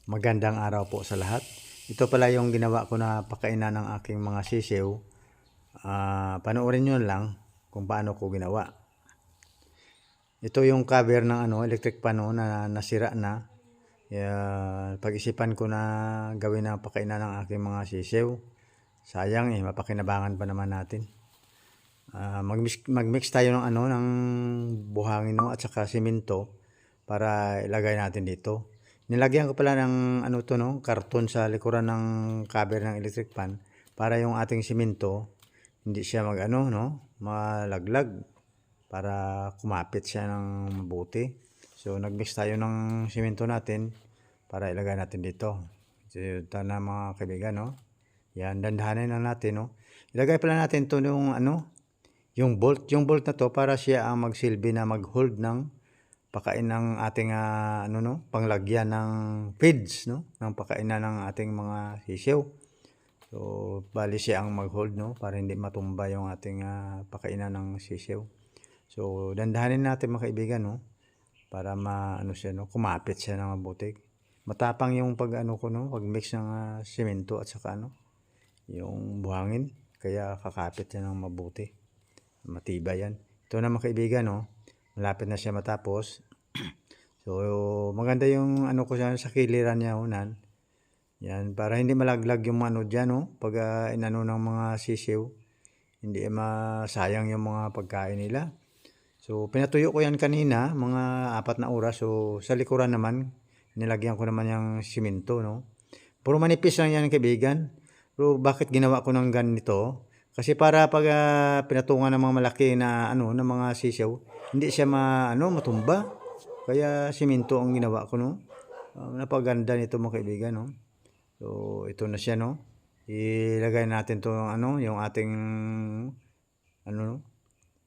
Magandang araw po sa lahat. Ito pala yung ginawa ko na pakainan ng aking mga sisiw. Panoorin nyo lang kung paano ko ginawa. Ito yung cover ng electric pan na nasira na. Pag-isipan ko na gawin na pakainan ng aking mga sisiw. Sayang mapakinabangan pa naman natin. Mag-mix tayo ng ng buhangin at saka simento para ilagay natin dito. Nilagyan ko pala ng karton sa likuran ng cover ng electric pan para yung ating simento hindi siya malaglag, para kumapit siya ng mabuti. So nagmix tayo ng simento natin para ilagay natin dito. So ito na mga kaibigan, Yan, dandahanin lang natin, Ilagay pala natin to yung bolt na to para siya ang magsilbi na mag-hold ng pakain ng ating panglagyan ng feeds, ng pakainan ng ating mga sisiw. So bali siya ang mag-hold, para hindi matumba yung ating pakainan ng sisiw. So dandahanin natin mga kaibigan, para kumapit siya ng mabuti. Matapang yung pag-mix ng semento at saka yung buhangin, kaya kakapit siya ng mabuti. Matibay yan. Ito na mga kaibigan, malapit na siya matapos. So maganda yung ko sa kiliran niya unan. Yan, para hindi malaglag yung diyan, pag inano ng mga sisiw, hindi masayang yung mga pagkain nila. So pinatuyo ko yan kanina, mga 4 na oras. So sa likuran naman, nilagyan ko naman yung simento, Puro manipis lang yan kaibigan. Pero bakit ginawa ko ng ganito? Kasi para pag pinatungan ng mga malaki na ng mga sisiw, hindi siya matumba. Kaya simento ang ginawa ko, napaganda nito mga kaibigan, So ito na siya, Ilagay natin to yung ating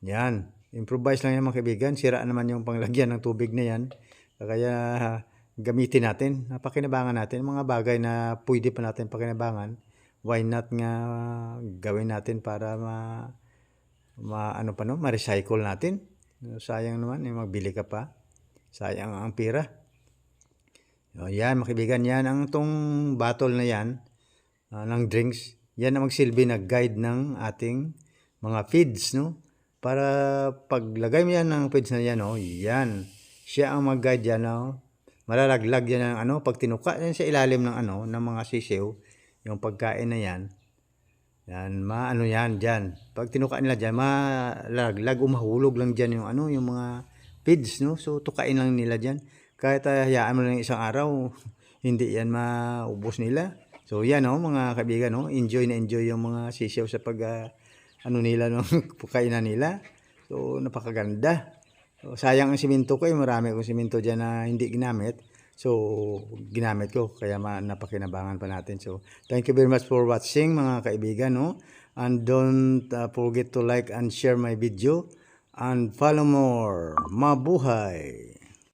Yan. Improvise lang yan mga kaibigan. Sira naman yung panglagyan ng tubig na yan. Kaya gamitin natin, napakinabangan natin mga bagay na pwede pa natin pakinabangan. Why not nga gawin natin para ma-recycle natin. Sayang naman, magbili ka pa. Sayang ang pera. Yan mga kaibigan, yan ang tong bottle na yan ng drinks. Yan ang magsilbi na guide ng ating mga feeds, Para paglagay mo yan ng feeds na yan, yan. Siya ang mag-guide yan, Malalaglag yan ng pag tinuka yan sa ilalim ng ng mga sisiw, yung pagkain na yan. Yan, yan dyan. Pag tinuka nila dyan, malaglag o mahulog lang dyan yung yung mga feeds, So tukain lang nila dyan. Kahit hayaan mo lang isang araw, hindi yan maubos nila. So yan mga kaibigan, enjoy na enjoy yung mga sisiw sa pag nila pagkainan nila. So napakaganda. So, sayang ang simento ko, marami akong simento dyan na hindi ginamit. So ginamit ko, kaya napakinabangan pa natin. So thank you very much for watching mga kaibigan, And don't forget to like and share my video and follow more. Mabuhay!